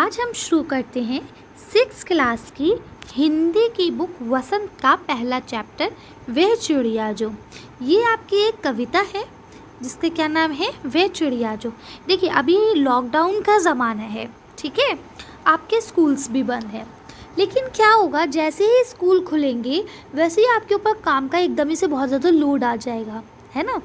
आज हम शुरू करते हैं 6th क्लास की हिंदी की बुक वसंत का पहला चैप्टर वह चिड़िया जो। ये आपकी एक कविता है जिसका क्या नाम है, वह चिड़िया जो। देखिए अभी लॉकडाउन का ज़माना है, ठीक है, आपके स्कूल्स भी बंद हैं, लेकिन क्या होगा जैसे ही स्कूल खुलेंगे वैसे ही आपके ऊपर काम का एकदम से बहुत ज़्यादा लोड आ जाएगा, है ना।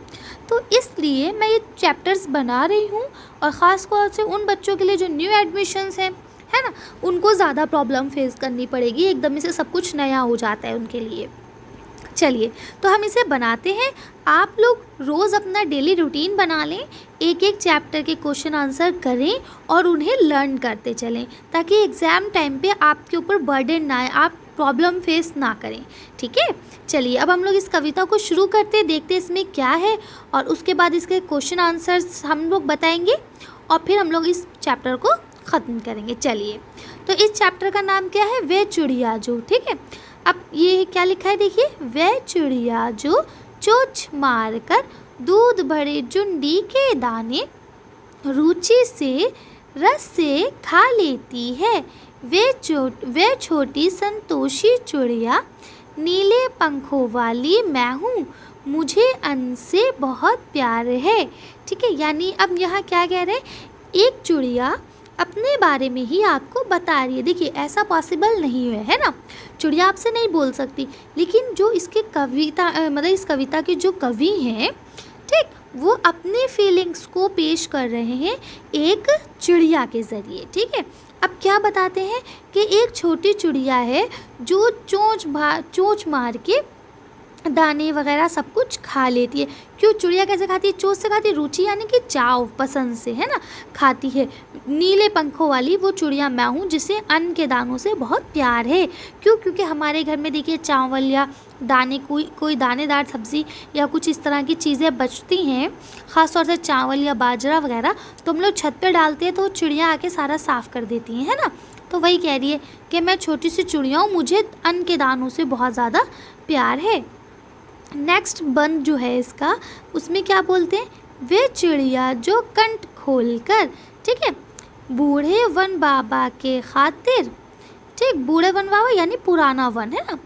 तो इसलिए मैं ये चैप्टर्स बना रही हूँ और ख़ास तौर से उन बच्चों के लिए जो न्यू एडमिशन्स हैं, है ना, उनको ज़्यादा प्रॉब्लम फेस करनी पड़ेगी, एकदम से सब कुछ नया हो जाता है उनके लिए। चलिए तो हम इसे बनाते हैं। आप लोग रोज़ अपना डेली रूटीन बना लें, एक एक चैप्टर के क्वेश्चन आंसर करें और उन्हें लर्न करते चलें, ताकि एग्ज़ाम टाइम पे आपके ऊपर बर्डन ना आए, आप प्रॉब्लम फेस ना करें, ठीक है। चलिए अब हम लोग इस कविता को शुरू करते हैं, देखते हैं इसमें क्या है और उसके बाद इसके क्वेश्चन आंसर्स हम लोग बताएंगे और फिर हम लोग इस चैप्टर को ख़त्म करेंगे। चलिए तो इस चैप्टर का नाम क्या है, वह चिड़िया जो, ठीक है। अब ये क्या लिखा है देखिए, वह चिड़िया जो चोंच मार कर दूध भरे जुंडी के दाने रुचि से रस से खा लेती है। वह छोटी संतोषी चिड़िया नीले पंखों वाली मैं हूँ, मुझे अन्न से बहुत प्यार है, ठीक है। यानी अब यहाँ क्या कह रहे हैं, एक चिड़िया अपने बारे में ही आपको बता रही है। देखिए ऐसा पॉसिबल नहीं है ना, चिड़िया आपसे नहीं बोल सकती, लेकिन जो इसके कविता मतलब इस कविता के जो कवि हैं, ठीक, वो अपने फीलिंग्स को पेश कर रहे हैं एक चिड़िया के ज़रिए, ठीक है। अब क्या बताते हैं कि एक छोटी चिड़िया है जो चोंच मार के दाने वगैरह सब कुछ खा लेती है। क्यों, चिड़िया कैसे खाती है, चोंच से खाती है, रुचि यानी कि चाव, पसंद से, है ना, खाती है। नीले पंखों वाली वो चिड़िया मैं हूँ जिसे अन्न के दानों से बहुत प्यार है। क्यों, क्योंकि हमारे घर में देखिए चावल या दाने कोई दानेदार सब्ज़ी या कुछ इस तरह की चीज़ें बचती हैं, ख़ास तौर से चावल या बाजरा वगैरह, तो हम लोग छत पर डालते हैं तो चिड़िया आके सारा साफ़ कर देती हैं, है ना। तो वही कह रही है कि मैं छोटी सी चिड़िया हूँ, मुझे अन्न के दानों से बहुत ज़्यादा प्यार है। नेक्स्ट बंद जो है इसका, उसमें क्या बोलते हैं, वे चिड़िया जो कंठ खोल कर, ठीक है, बूढ़े वन बाबा के खातिर, ठीक, बूढ़े वन बाबा यानी पुराना वन, है ना,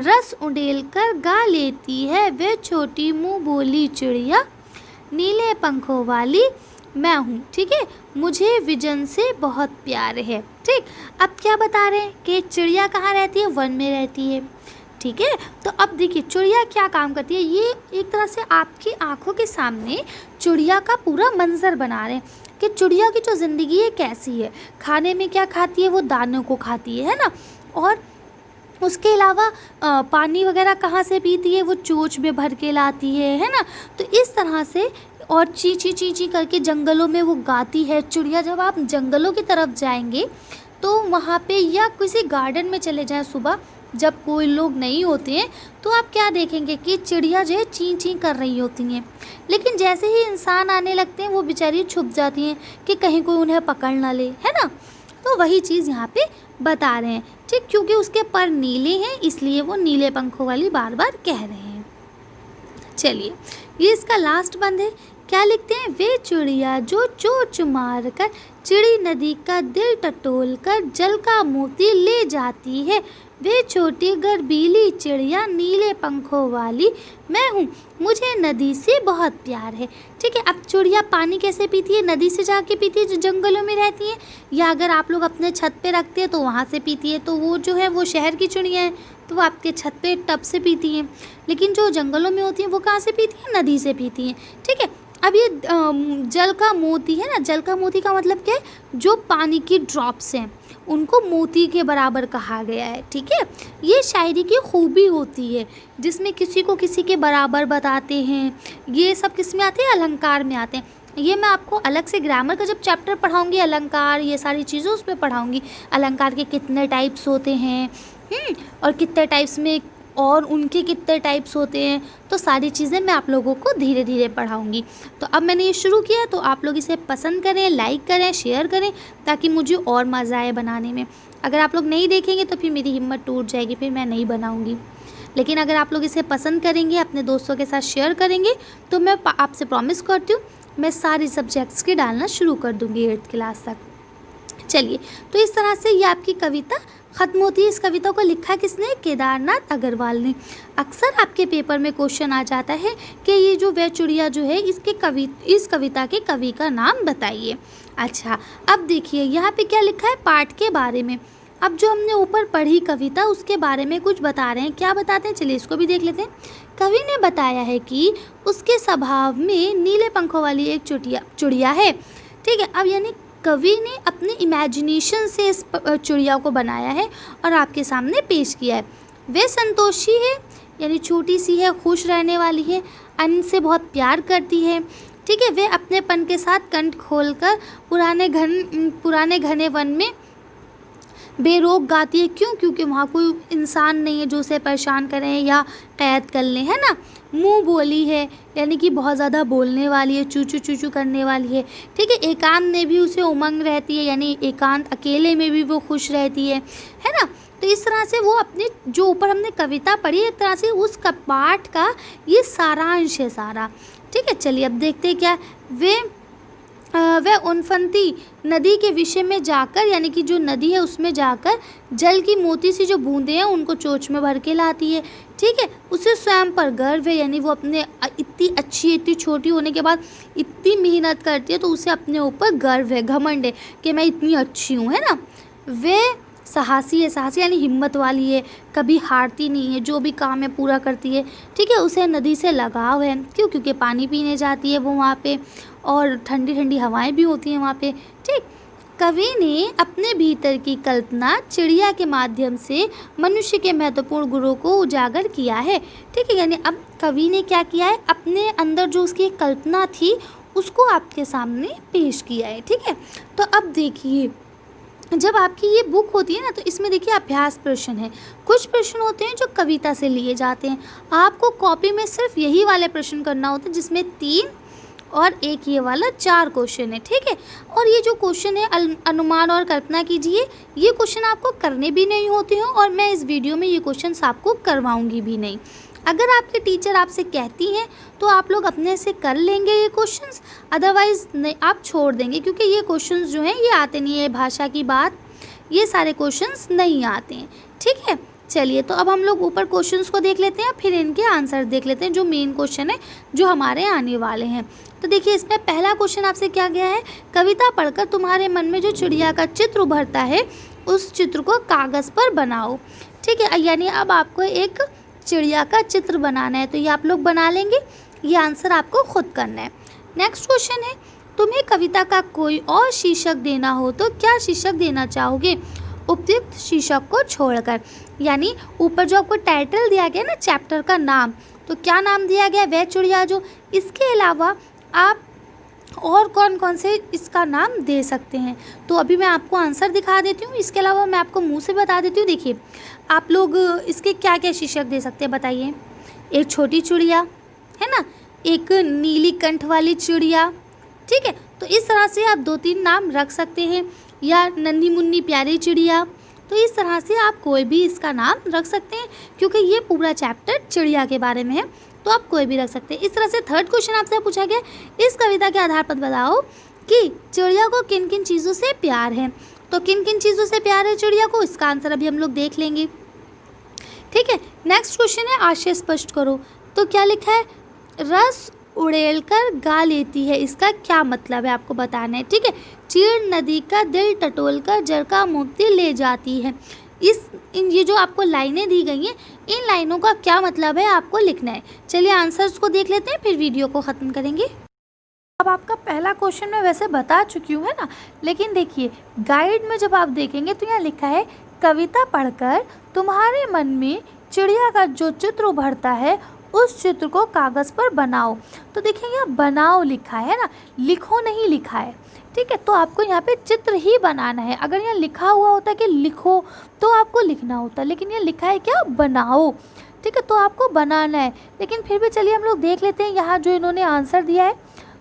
रस उंडेल कर गा लेती है। वे छोटी मुँह बोली चिड़िया नीले पंखों वाली मैं हूँ, ठीक है, मुझे विजन से बहुत प्यार है, ठीक। अब क्या बता रहे हैं कि चिड़िया कहाँ रहती है, वन में रहती है, ठीक है। तो अब देखिए चिड़िया क्या काम करती है, ये एक तरह से आपकी आंखों के सामने चिड़िया का पूरा मंजर बना रहे हैं कि चिड़िया की जो ज़िंदगी है कैसी है, खाने में क्या खाती है, वो दानों को खाती है ना, और उसके अलावा पानी वगैरह कहाँ से पीती है, वो चोंच में भर के लाती है ना। तो इस तरह से और ची ची ची ची करके जंगलों में वो गाती है चिड़िया। जब आप जंगलों की तरफ जाएंगे तो वहाँ पे या किसी गार्डन में चले जाएं सुबह जब कोई लोग नहीं होते हैं, तो आप क्या देखेंगे कि चिड़िया जो है ची ची कर रही होती हैं, लेकिन जैसे ही इंसान आने लगते हैं वो बेचारी छुप जाती हैं कि कहीं कोई उन्हें पकड़ ना ले, है ना। तो वही चीज़ यहाँ पे बता रहे हैं, ठीक, क्योंकि उसके पर नीले हैं इसलिए वो नीले पंखों वाली बार बार कह रहे हैं। चलिए ये इसका लास्ट बंद है, क्या लिखते हैं, वे चिड़िया जो चोंच मार कर चिड़ी नदी का दिल टटोल कर जल का मोती ले जाती है। वे छोटी गर्बीली चिड़िया नीले पंखों वाली मैं हूँ, मुझे नदी से बहुत प्यार है, ठीक है। अब चिड़िया पानी कैसे पीती है, नदी से जाके पीती है जो जंगलों में रहती है, या अगर आप लोग अपने छत पे रखते हैं तो वहाँ से पीती है। तो वो जो है वो शहर की चिड़िया है तो वो आपके छत पे टब से पीती हैं, लेकिन जो जंगलों में होती हैं वो कहाँ से पीती हैं, नदी से पीती हैं, ठीक है। अब ये जल का मोती है ना, जल का मोती का मतलब क्या है, जो पानी की ड्रॉप्स हैं उनको मोती के बराबर कहा गया है, ठीक है। ये शायरी की खूबी होती है जिसमें किसी को किसी के बराबर बताते हैं। ये सब किस में आते हैं, अलंकार में आते हैं। ये मैं आपको अलग से ग्रामर का जब चैप्टर पढ़ाऊंगी, अलंकार ये सारी चीज़ें उसमें पढ़ाऊंगी, अलंकार के कितने टाइप्स होते हैं और कितने टाइप्स में और उनके कितने टाइप्स होते हैं, तो सारी चीज़ें मैं आप लोगों को धीरे धीरे पढ़ाऊंगी। तो अब मैंने ये शुरू किया तो आप लोग इसे पसंद करें, लाइक करें, शेयर करें, ताकि मुझे और मज़ा आए बनाने में। अगर आप लोग नहीं देखेंगे तो फिर मेरी हिम्मत टूट जाएगी, फिर मैं नहीं बनाऊंगी। लेकिन अगर आप लोग इसे पसंद करेंगे, अपने दोस्तों के साथ शेयर करेंगे, तो मैं आपसे प्रॉमिस करती हूँ मैं सारी सब्जेक्ट्स के डालना शुरू कर दूँगी 8th क्लास तक। चलिए, तो इस तरह से ये आपकी कविता ख़त्म होती है। इस कविता को लिखा किसने? केदारनाथ अग्रवाल ने। अक्सर आपके पेपर में क्वेश्चन आ जाता है कि ये जो वह चिड़िया जो है इस कविता के कवि का नाम बताइए। अच्छा, अब देखिए यहाँ पे क्या लिखा है पाठ के बारे में। अब जो हमने ऊपर पढ़ी कविता उसके बारे में कुछ बता रहे हैं। क्या बताते हैं, चलिए इसको भी देख लेते हैं। कवि ने बताया है कि उसके स्वभाव में नीले पंखों वाली एक चिड़िया है। ठीक है, अब यानी कवि ने अपने इमेजिनेशन से इस चिड़िया को बनाया है और आपके सामने पेश किया है। वे संतोषी है, यानी छोटी सी है, खुश रहने वाली है, अन्न से बहुत प्यार करती है। ठीक है, वे अपनेपन के साथ कंठ खोलकर पुराने घने वन में बेरोक गाती है। क्यों? क्योंकि वहाँ कोई इंसान नहीं है जो उसे परेशान करें या कैद कर लें, है ना। मुँह बोली है, यानी कि बहुत ज़्यादा बोलने वाली है, चू चू करने वाली है। ठीक है, एकांत में भी उसे उमंग रहती है, यानी एकांत अकेले में भी वो खुश रहती है ना। तो इस तरह से वो अपने जो ऊपर हमने कविता पढ़ी एक तरह से उस पाठ का ये सारांश है सारा। ठीक है, चलिए अब देखते हैं क्या। वह उनफंती नदी के विषय में जाकर, यानी कि जो नदी है उसमें जाकर जल की मोती सी जो बूंदें हैं उनको चोंच में भर के लाती है। ठीक है, उसे स्वयं पर गर्व है, यानी वो अपने इतनी अच्छी इतनी छोटी होने के बाद इतनी मेहनत करती है तो उसे अपने ऊपर गर्व है, घमंड है कि मैं इतनी अच्छी हूँ, है ना। वे साहसी है, साहसी यानी हिम्मत वाली है, कभी हारती नहीं है, जो भी काम है पूरा करती है। ठीक है, उसे नदी से लगाव है। क्यों? क्योंकि पानी पीने जाती है वो वहाँ पे और ठंडी ठंडी हवाएं भी होती हैं वहाँ पे। ठीक, कवि ने अपने भीतर की कल्पना चिड़िया के माध्यम से मनुष्य के महत्वपूर्ण गुणों को उजागर किया है। ठीक है, यानी अब कवि ने क्या किया है, अपने अंदर जो उसकी कल्पना थी उसको आपके सामने पेश किया है। ठीक है, तो अब देखिए जब आपकी ये बुक होती है ना तो इसमें देखिए अभ्यास प्रश्न है। कुछ प्रश्न होते हैं जो कविता से लिए जाते हैं। आपको कॉपी में सिर्फ यही वाले प्रश्न करना होता है जिसमें 3 और एक ये वाला 4 क्वेश्चन है। ठीक है, और ये जो क्वेश्चन है अनुमान और कल्पना कीजिए, ये क्वेश्चन आपको करने भी नहीं होते हैं और मैं इस वीडियो में ये क्वेश्चन आपको करवाऊंगी भी नहीं। अगर आपके टीचर आपसे कहती हैं तो आप लोग अपने से कर लेंगे ये क्वेश्चंस, अदरवाइज़ नहीं आप छोड़ देंगे, क्योंकि ये क्वेश्चंस जो हैं ये आते नहीं है। भाषा की बात, ये सारे क्वेश्चंस नहीं आते हैं। ठीक है, चलिए तो अब हम लोग ऊपर क्वेश्चंस को देख लेते हैं, फिर इनके आंसर देख लेते हैं जो मेन क्वेश्चन है जो हमारे आने वाले हैं। तो देखिए इसमें पहला क्वेश्चन आपसे क्या गया है, कविता पढ़कर तुम्हारे मन में जो चिड़िया का चित्र उभरता है उस चित्र को कागज़ पर बनाओ। ठीक है, यानी अब आपको एक चिड़िया का चित्र बनाना है तो ये आप लोग बना लेंगे, ये आंसर आपको खुद करना है। नेक्स्ट क्वेश्चन है, तुम्हें कविता का कोई और शीर्षक देना हो तो क्या शीर्षक देना चाहोगे उपयुक्त शीर्षक को छोड़कर। यानी ऊपर जो आपको टाइटल दिया गया ना चैप्टर का नाम, तो क्या नाम दिया गया, वह चिड़िया जो। इसके अलावा आप और कौन कौन से इसका नाम दे सकते हैं, तो अभी मैं आपको आंसर दिखा देती हूँ। इसके अलावा मैं आपको मुंह से बता देती हूँ। देखिए आप लोग इसके क्या क्या शीर्षक दे सकते हैं बताइए। एक छोटी चिड़िया है ना, एक नीली कंठ वाली चिड़िया। ठीक है, तो इस तरह से आप 2-3 नाम रख सकते हैं, या नन्ही मुन्नी प्यारी चिड़िया। तो इस तरह से आप कोई भी इसका नाम रख सकते हैं, क्योंकि ये पूरा चैप्टर चिड़िया के बारे में है, तो आप कोई भी रख सकते हैं। इस तरह से थर्ड क्वेश्चन आपसे पूछा गया, इस कविता के आधार पर बताओ कि चिड़िया को किन किन चीज़ों से प्यार है। तो किन किन चीज़ों से प्यार है चिड़िया को, इसका आंसर अभी हम लोग देख लेंगे। ठीक है, नेक्स्ट क्वेश्चन है आशय स्पष्ट करो। तो क्या लिखा है, रस उड़ेल कर गा लेती है, इसका क्या मतलब है आपको बताना है। ठीक है, चीड़ नदी का दिल टटोल कर जरका मोती ले जाती है। ये जो आपको लाइनें दी गई हैं, इन लाइनों का क्या मतलब है आपको लिखना है। चलिए आंसर्स को देख लेते हैं, फिर वीडियो को ख़त्म करेंगे। अब आपका पहला क्वेश्चन मैं वैसे बता चुकी हूँ, है ना, लेकिन देखिए गाइड में जब आप देखेंगे तो यहाँ लिखा है कविता पढ़कर तुम्हारे मन में चिड़िया का जो चित्र उभरता है उस चित्र को कागज़ पर बनाओ। तो देखिए यहाँ बनाओ लिखा है ना, लिखो नहीं लिखा है। ठीक है, तो आपको यहाँ पे चित्र ही बनाना है। अगर यहाँ लिखा हुआ होता कि लिखो तो आपको लिखना होता, लेकिन ये लिखा है क्या, बनाओ। ठीक है, तो आपको बनाना है। लेकिन फिर भी चलिए हम लोग देख लेते हैं यहाँ जो इन्होंने आंसर दिया है।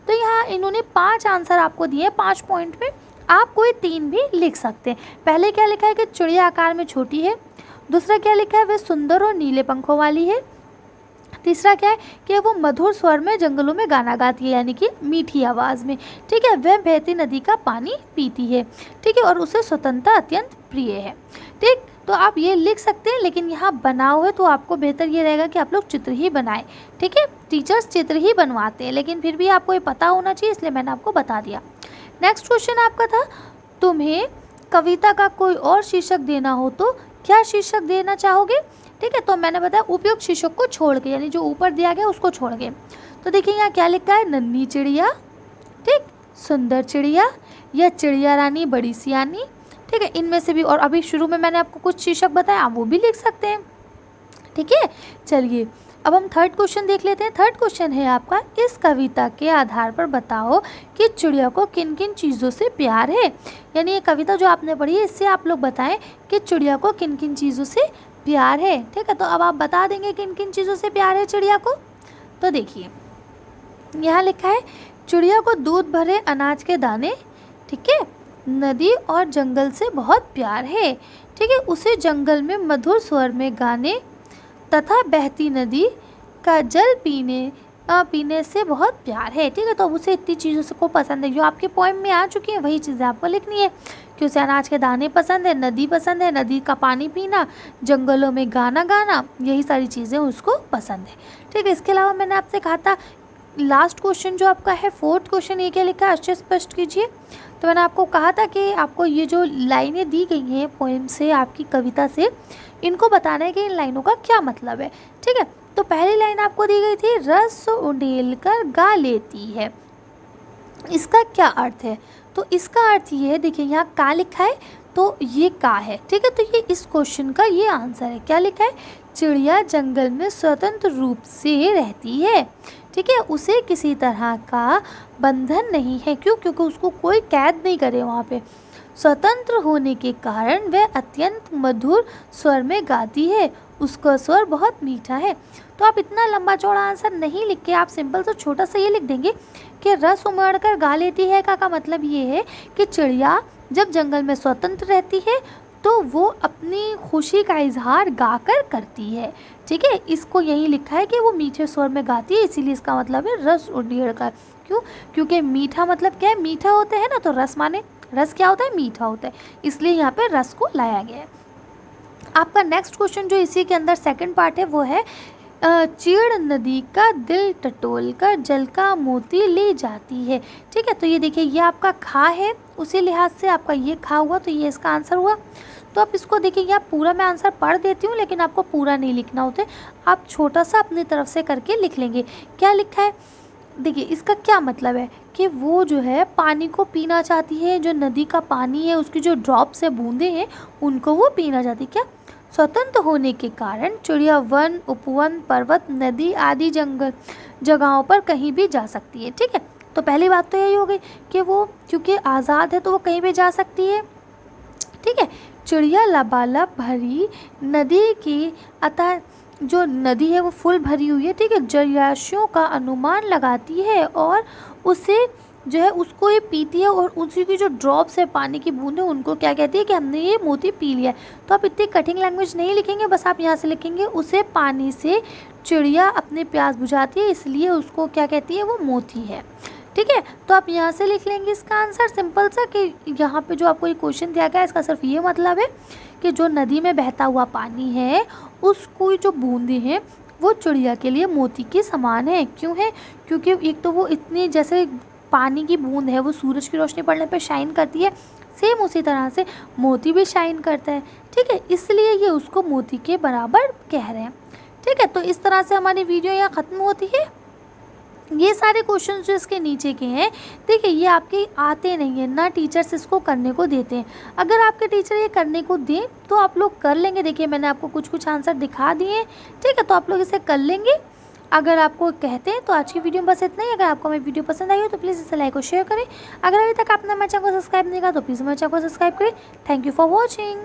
तो यहाँ इन्होंने 5 आंसर आपको दिए 5 पॉइंट में, आप कोई 3 भी लिख सकते हैं। पहले क्या लिखा है कि चिड़िया आकार में छोटी है। दूसरा क्या लिखा है, वह सुंदर और नीले पंखों वाली है। तीसरा क्या है कि वो मधुर स्वर में जंगलों में गाना गाती है, यानी कि मीठी आवाज़ में। ठीक है, वह बहती नदी का पानी पीती है। ठीक है, और उसे स्वतंत्रता अत्यंत प्रिय है। ठीक, तो आप ये लिख सकते हैं, लेकिन यहाँ बनाओ है तो आपको बेहतर ये रहेगा कि आप लोग चित्र ही बनाएं। ठीक है, टीचर्स चित्र ही बनवाते हैं, लेकिन फिर भी आपको ये पता होना चाहिए, इसलिए मैंने आपको बता दिया। नेक्स्ट क्वेश्चन आपका था, तुम्हें कविता का कोई और शीर्षक देना हो तो क्या शीर्षक देना चाहोगे। ठीक है, तो मैंने बताया उपयुक्त शीर्षक को छोड़ के, यानी जो ऊपर दिया गया उसको छोड़ के। तो देखिए यहाँ क्या लिखा है, नन्ही चिड़िया, ठीक, सुंदर चिड़िया, या चिड़िया रानी बड़ी सियानी। ठीक है, इनमें से भी, और अभी शुरू में मैंने आपको कुछ शीर्षक बताया, आप वो भी लिख सकते हैं। ठीक है, चलिए अब हम थर्ड क्वेश्चन देख लेते हैं। थर्ड क्वेश्चन है आपका, इस कविता के आधार पर बताओ कि चिड़िया को किन किन चीज़ों से प्यार है। यानी ये कविता जो आपने पढ़ी है, इससे आप लोग बताएं कि चिड़िया को किन किन चीज़ों से प्यार है। ठीक है, तो अब आप बता देंगे किन किन चीज़ों से प्यार है चिड़िया को। तो देखिए यहाँ लिखा है, चिड़िया को दूध भरे अनाज के दाने, ठीक है, नदी और जंगल से बहुत प्यार है। ठीक है, उसे जंगल में मधुर स्वर में गाने तथा बहती नदी का जल पीने से बहुत प्यार है। ठीक है, तो अब उसे इतनी चीज़ों से को पसंद है, जो आपके पोएम में आ चुकी है वही चीज़ें आपको लिखनी है, कि उसे अनाज के दाने पसंद है, नदी पसंद है, नदी का पानी पीना, जंगलों में गाना गाना, यही सारी चीज़ें उसको पसंद है। ठीक है, इसके अलावा मैंने आपसे कहा था लास्ट क्वेश्चन जो आपका है, फोर्थ क्वेश्चन, ये क्या लिखा है, अच्छे स्पष्ट कीजिए। तो मैंने आपको कहा था कि आपको ये जो लाइनें दी गई हैं पोएम से, आपकी कविता से, इनको बताना है कि इन लाइनों का क्या मतलब है। ठीक है, तो पहली लाइन आपको दी गई थी, रस उंडेल कर गा लेती है, इसका क्या अर्थ है। तो इसका अर्थ ये है, देखिए यहाँ का लिखा है तो ये का है। ठीक है, तो ये इस क्वेश्चन का ये आंसर है। क्या लिखा है, चिड़िया जंगल में स्वतंत्र रूप से रहती है। ठीक है, उसे किसी तरह का बंधन नहीं है, क्यों, क्योंकि उसको कोई कैद नहीं करे वहाँ पे। स्वतंत्र होने के कारण वह अत्यंत मधुर स्वर में गाती है, उसका स्वर बहुत मीठा है। तो आप इतना लंबा चौड़ा आंसर नहीं लिख के आप सिंपल सा छोटा सा ये लिख देंगे कि रस उमड़ कर गा लेती है का मतलब ये है कि चिड़िया जब जंगल में स्वतंत्र रहती है तो वो अपनी खुशी का इजहार गाकर करती है। ठीक है, इसको यही लिखा है कि वो मीठे स्वर में गाती है, इसीलिए इसका मतलब है रस उड़ेड़ कर। क्यों, क्योंकि मीठा मतलब क्या है, मीठा होता है ना, तो रस माने रस क्या होता है, मीठा होता है, इसलिए यहाँ पे रस को लाया गया है। आपका नेक्स्ट क्वेश्चन जो इसी के अंदर सेकंड पार्ट है वो है, चीड़ नदी का दिल टटोल कर जल का मोती ले जाती है। ठीक है, तो ये देखिए ये आपका खा है, उसी लिहाज से आपका ये खा हुआ, तो ये इसका आंसर हुआ। तो आप इसको देखिए, यहाँ पूरा मैं आंसर पढ़ देती हूँ, लेकिन आपको पूरा नहीं लिखना होता है, आप छोटा सा अपनी तरफ से करके लिख लेंगे। क्या लिखा है, देखिए इसका क्या मतलब है कि वो जो है पानी को पीना चाहती है, जो नदी का पानी है उसकी जो ड्रॉप्स है, बूंदे हैं, उनको वो पीना चाहती है। क्या, स्वतंत्र होने के कारण चिड़िया वन, उपवन, पर्वत, नदी आदि जगहों पर कहीं भी जा सकती है। ठीक है, तो पहली बात तो यही हो गई कि वो क्योंकि आज़ाद है तो वो कहीं भी जा सकती है। ठीक है, चिड़िया लबालब भरी नदी की, अतः जो नदी है वो फुल भरी हुई है। ठीक है, जलाशयों का अनुमान लगाती है और उसे जो है उसको ये पीती है, और उसी की जो ड्रॉप्स है पानी की बूंदें, उनको क्या कहती है कि हमने ये मोती पी लिया है। तो आप इतनी कठिन लैंग्वेज नहीं लिखेंगे, बस आप यहाँ से लिखेंगे उसे पानी से चिड़िया अपने प्यास बुझाती है, इसलिए उसको क्या कहती है, वो मोती है। ठीक है, तो आप यहाँ से लिख लेंगे इसका आंसर सिंपल सा, कि यहाँ पे जो आपको ये क्वेश्चन दिया गया है इसका सिर्फ ये मतलब है कि जो नदी में बहता हुआ पानी है उसको जो बूंदें हैं वो चिड़िया के लिए मोती के समान है। क्यों है, क्योंकि एक तो वो इतनी, जैसे पानी की बूंद है वो सूरज की रोशनी पड़ने पे शाइन करती है, सेम उसी तरह से मोती भी शाइन करता है। ठीक है, इसलिए ये उसको मोती के बराबर कह रहे हैं। ठीक है, तो इस तरह से हमारी वीडियो यहाँ ख़त्म होती है। ये सारे क्वेश्चन जो इसके नीचे के हैं, देखिए ये आपके आते नहीं हैं, ना टीचर्स इसको करने को देते हैं। अगर आपके टीचर ये करने को दें तो आप लोग कर लेंगे। देखिए मैंने आपको कुछ कुछ आंसर दिखा दिए हैं। ठीक है, तो आप लोग इसे कर लेंगे अगर आपको कहते हैं। तो आज की वीडियो में बस इतना ही। अगर आपको मेरी वीडियो पसंद आई हो तो प्लीज़ इसे लाइक और शेयर करें। अगर अभी तक आपने मेरे चैनल को सब्सक्राइब नहीं किया तो प्लीज़ मेरे चैनल को सब्सक्राइब करें। Thank you for watching.